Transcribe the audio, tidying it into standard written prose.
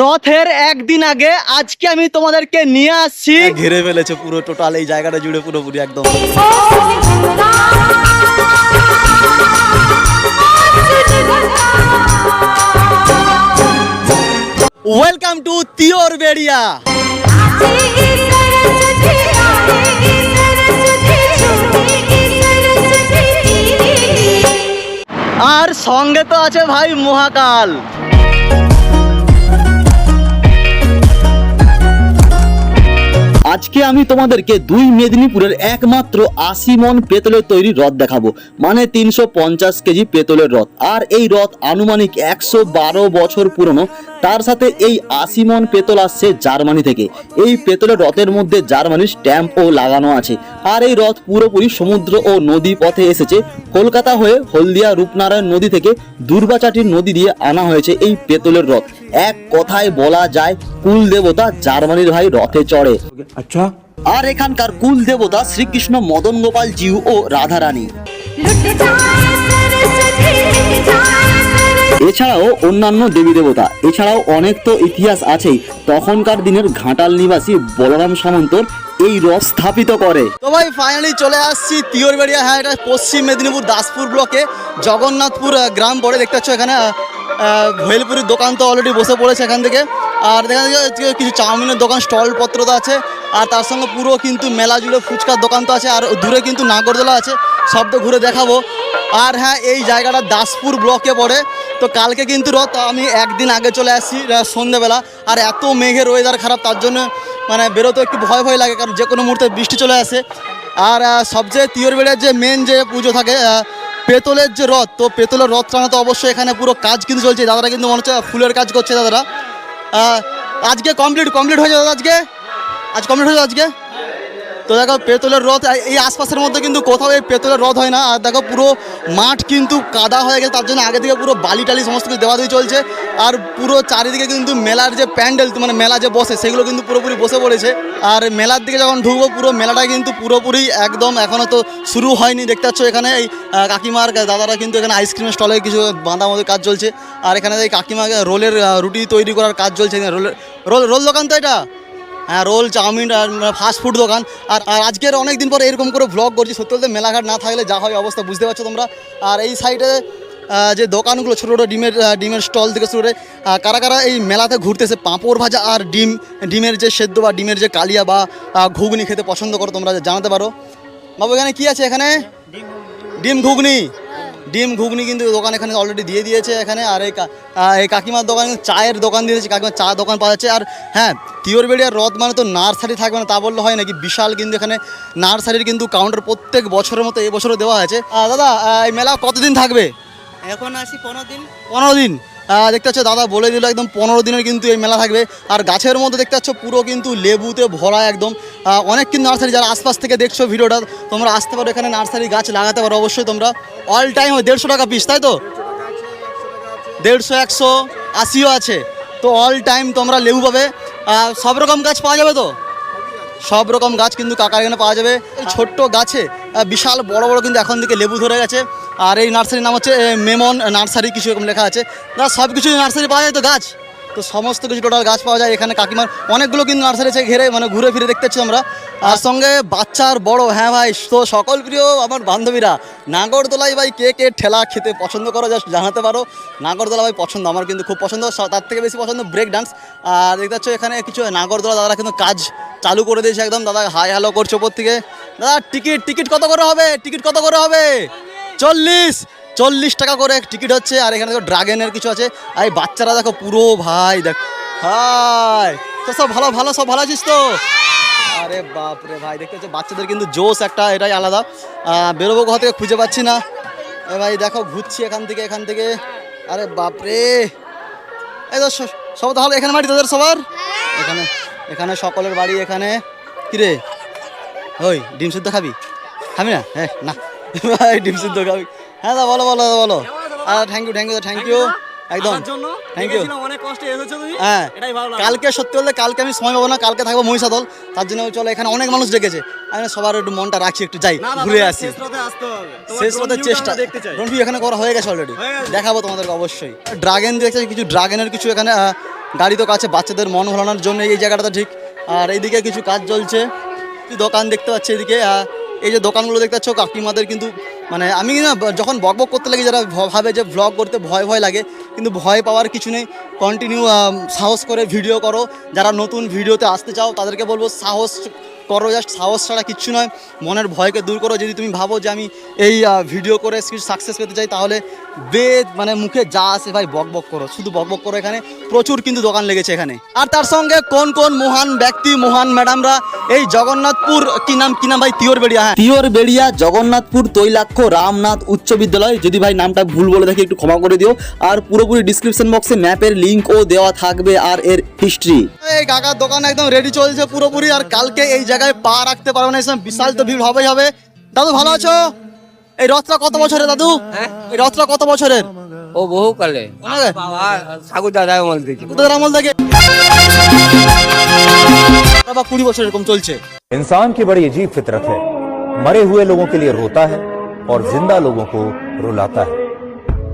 রথের একদিন আগে আজকে আমি তোমাদেরকে নিয়ে আসছি, ঘিরে ফেলেছে পুরো টোটাল এই জায়গাটা জুড়ে পুরোপুরি একদম। Welcome to তিওরবেড়িয়া। আর সঙ্গে তো আছে ভাই মহাকাল। আজকে আমি তোমাদেরকে দুই মেদিনীপুরের একমাত্র 80 মণ পেতলের তৈরি রথ দেখাবো, মানে 350 কেজি পেতলের রথ। আর এই রথ আনুমানিক 112 বছর পুরনো। তার সাথে এই 80 মণ পেতল আসছে জার্মানি থেকে। এই পেতলের রথের মধ্যে জার্মানির স্ট্যাম্পও লাগানো আছে। আর এই রথ পুরোপুরি সমুদ্র ও নদী পথে এসেছে। কলকাতা হয়ে হলদিয়া রূপনারায়ণ নদী থেকে দুর্বাচাটির নদী দিয়ে আনা হয়েছে এই পেতলের রথ। এক কথায় বলা যায় কুল দেবতা জার্মানির ভাই রথে চড়ে। আচ্ছা, আর এখানকার কুল দেবতা শ্রীকৃষ্ণ, মদন গোপাল জিউ ও রাধারানী। এছাড়াও অন্যান্য দেবী দেবতা। এছাড়াও অনেক তো ইতিহাস আছেই। তখনকার দিনের ঘাটাল নিবাসী বলরাম সামন্তর এই রথ স্থাপিত করে। তো ভাই ফাইনালি চলে আসছি তিওরবেড়িয়া। হ্যাঁ, এটা পশ্চিম মেদিনীপুর দাসপুর ব্লকে জগন্নাথপুর গ্রাম পড়ে। দেখতে পাচ্ছ এখানে ভেলপুরির দোকান তো অলরেডি বসে পড়েছে এখান থেকে। আর দেখা যাচ্ছে কিছু চাউমিনের দোকান, স্টলপত্র তো আছে। আর তার সঙ্গে পুরো কিন্তু মেলা জুড়ে ফুচকার দোকান তো আছে। আর দূরে কিন্তু নাগরদোলা আছে, সব তো ঘুরে দেখাবো। আর হ্যাঁ, এই জায়গাটা দাসপুর ব্লকে পড়ে। তো কালকে কিন্তু রথ আমি একদিন আগে চলে আসছি সন্ধ্যেবেলা। আর এত মেঘের ওয়েদার খারাপ, তার জন্য মানে বেরোতে একটু ভয় ভয় লাগে, কারণ যে কোনো মুহূর্তে বৃষ্টি চলে আসে। আর সবচেয়ে তিওরবেড়িয়ার যে মেন যে পুজো থাকে পেতলের যে রথ, তো পেতলের রথ টানা তো অবশ্যই এখানে পুরো কাজ কিন্তু চলছে। দাদারা কিন্তু মনে হচ্ছে ফুলের কাজ করছে দাদারা। আজকে কমপ্লিট হয়ে যাবে। আজ কমপ্লিট হয়ে যাবে আজকে। তো দেখো পেতলের রথ এই আশপাশের মধ্যে কিন্তু কোথাও এই পেতলের রথ হয় না। আর দেখো পুরো মাঠ কিন্তু কাদা হয়ে গেছে, তার জন্য আগে থেকে পুরো বালি টালি সমস্ত কিছু দেওয়া দিয়ে চলছে। আর পুরো চারিদিকে কিন্তু মেলার যে প্যান্ডেল, মানে মেলা যে বসে, সেগুলো কিন্তু পুরোপুরি বসে পড়েছে। আর মেলার দিকে যখন ঢুকবো, পুরো মেলাটা কিন্তু পুরোপুরি একদম এখনও তো শুরু হয়নি। দেখতে পাচ্ছ এখানে এই কাকিমার দাদারা কিন্তু এখানে আইসক্রিমের স্টলে কিছু বাঁধা মতো কাজ চলছে। আর এখানে এই কাকিমাকে রোলের রুটি তৈরি করার কাজ চলছে। রোল দোকান তো এটা, হ্যাঁ, রোল, চাউমিন আর ফাস্টফুড দোকান। আর আজকের অনেক দিন পর এরকম করে ভ্লগ করছি। সত্যি বলতে মেলাঘাট না থাকলে যা হয় অবস্থা বুঝতে পারছো তোমরা। আর এই সাইডে যে দোকানগুলো ছোটো ছোটো ডিমের স্টল থেকে শুরু করে কারা কারা এই মেলাতে ঘুরতেছে পাঁপড় ভাজা আর ডিমের যে সেদ্ধ বা ডিমের যে কালিয়া বা ঘুগনি খেতে পছন্দ করো তোমরা জানাতে পারো। বাবু এখানে কি আছে? এখানে ডিম ঘুগনি কিন্তু দোকান এখানে অলরেডি দিয়ে দিয়েছে এখানে। আর এই কাকিমার দোকান চায়ের দোকান দিয়েছে, কাকিমার চা দোকান পাওয়া যাচ্ছে। আর হ্যাঁ, তিওরবেড়িয়ার রথ মানে তো নার্সারি থাকবে না তা বললে হয় নাকি। বিশাল কিন্তু এখানে নার্সারির কিন্তু কাউন্টার প্রত্যেক বছরের মতো এবছরও দেওয়া হয়েছে। দাদা এই মেলা কতদিন থাকবে? এখন আসি 15 দিন। 15 দিন। দেখতে পাচ্ছ দাদা বলে দিল একদম 15 দিনের কিন্তু এই মেলা থাকবে। আর গাছের মধ্যে দেখতে পাচ্ছ পুরো কিন্তু লেবুতে ভরা একদম। অনেক কিন্তু নার্সারি, যারা আশপাশ থেকে দেখছো ভিডিওটা, তোমরা আসতে পারো এখানে, নার্সারি গাছ লাগাতে পারো অবশ্যই তোমরা। অল টাইম 150 টাকা পিস, তাই তো? 150, 180ও আছে। তো অল টাইম তোমরা লেবু পাবে। সব রকম গাছ পাওয়া যাবে তো? সব রকম গাছ কিন্তু কাকার এখানে পাওয়া যাবে। ছোট্ট গাছে বিশাল বড় বড় কিন্তু এখন থেকে লেবু ধরে গেছে। আর এই নার্সারির নাম হচ্ছে মেমন নার্সারি, কিছু এরকম লেখা আছে। না, সব কিছু নার্সারি পাওয়া যায় তো, গাছ তো সমস্ত কিছু টোটাল গাছ পাওয়া যায় এখানে। কাকিমার অনেকগুলো কিন্তু নার্সারি আছে ঘিরে, মানে ঘুরে ফিরে দেখতে পাচ্ছি আমরা। আর সঙ্গে বাচ্চার বড়। হ্যাঁ ভাই, তো সকল প্রিয় আমার বান্ধবীরা, নাগরদোলায় ভাই কে ঠেলা খেতে পছন্দ করো জাস্ট জানাতে পারো। নাগরদোলা ভাই পছন্দ, আমার কিন্তু খুব পছন্দ। তার থেকে বেশি পছন্দ ব্রেক ডান্স। আর দেখতে পাচ্ছ এখানে কিছু নাগরদোলা দাদারা কিন্তু কাজ চালু করে দিয়েছে একদম। দাদা হাই হ্যালো করছে ওপর থেকে। দাদা টিকিট কত করে হবে? 40 টাকা করে টিকিট হচ্ছে। আর এখানে দেখো ড্রাগনের কিছু আছে। আর এই বাচ্চারা দেখো পুরো ভাই দেখ, হাই তো সব সব ভালো আছিস তো? আরে বাপরে ভাই, দেখতে হচ্ছে বাচ্চাদের কিন্তু জোশ একটা, এটাই আলাদা। বেরোবো কোথা থেকে খুঁজে পাচ্ছি না। এ ভাই দেখো ঘুরছি এখান থেকে। আরে বাপরে, এই তো সব তাহলে এখানে বাড়ি তোদের সবার? এখানে সকলের বাড়ি এখানে। কিরে ওই ডিম সিদ্ধ খাবি না? হ্যাঁ না ভাই, ডিম সিদ্ধ খাবি? হ্যাঁ দা বলো। আর থ্যাংক ইউ একদম, থ্যাংক ইউ। অনেক কষ্টে এসেছো তুমি, হ্যাঁ এটাই ভালো লাগে। কালকে সত্যি বলতে কালকে আমি সময় পাবো না, কালকে থাকবো মহিষাদল, তার জন্য চলো এখানে অনেক মানুষ ডেকেছে, আমি সবার একটু মনটা রাখছি, একটু যাই না, না, ঘুরে দাদা, আসি। শেষ রাতে আসতে হবে। তোমার শেষ drone পথের view-টা চেষ্টা আমরা দেখতে চাই। ড্রোন ভিউ এখানে করা হয়ে গেছে অলরেডি, হয়ে গেছে। দেখাবো তোমাদেরকে অবশ্যই। ড্রাগন দেখছে, কিছু ড্রাগনের কিছু এখানে গাড়ি তো কাছে বাচ্চাদের মন ভোলানোর জন্য এই জায়গাটা ঠিক। আর এইদিকে কিছু কাজ চলছে, কিছু দোকান দেখতে পাচ্ছি এদিকে। এই যে দোকানগুলো দেখতে পাচ্ছ কাকিমাদের কিন্তু মানে আমি না যখন বক বক করতে লাগি, যারা ভাবে যে ভ্লগ করতে ভয় ভয় লাগে, কিন্তু ভয় পাওয়ার কিছু নেই, কন্টিনিউ সাহস করে ভিডিও করো। যারা নতুন ভিডিওতে আসতে চাও তাদেরকে বলবো সাহস করো, জাস্ট সাহস ছাড়া কিচ্ছু নয়, মনের ভয়কে দূর করো। যদি তুমি ভাবো যে আমি এই ভিডিও করে সাকসেস পেতে চাই, তাহলে মানে মুখে যা আসে ভাই বক বক করো, শুধু বক বক করো। এখানে প্রচুর কিন্তু দোকান লেগেছে এখানে। আর তার সঙ্গে কোন কোন মহান ব্যক্তি, মহান ম্যাডামরা এই জগন্নাথপুর কি নাম ভাই, তিওরবেড়িয়া, হ্যাঁ তিওরবেড়িয়া জগন্নাথপুর তৈলাক্ষ রামনাথ উচ্চ বিদ্যালয়। যদি ভাই নামটা ভুল বলে থাকি একটু ক্ষমা করে দিও। আর পুরোপুরি ডিসক্রিপশন বক্সে ম্যাপের লিঙ্কও দেওয়া থাকবে আর এর হিস্ট্রি। এই কাকার দোকান একদম রেডি চলছে পুরোপুরি। আর কালকে এই জায়গায় পা রাখতে পারবে না, এসব বিশাল তো ভিড় হবেই হবে। দাদু ভালো আছো? এই রথটা কত বছরের দাদু? এই রথটা কত বছরের? ও বহু কালে অনেক? বাবা ঠাকুর দাদা আমল থেকে তোদের আমল থেকে 20 বছর এরকম চলছে। इंसान की बड़ी अजीब फितरत है, मरे हुए लोगों के लिए रोता है और जिंदा लोगों को रुलाता है।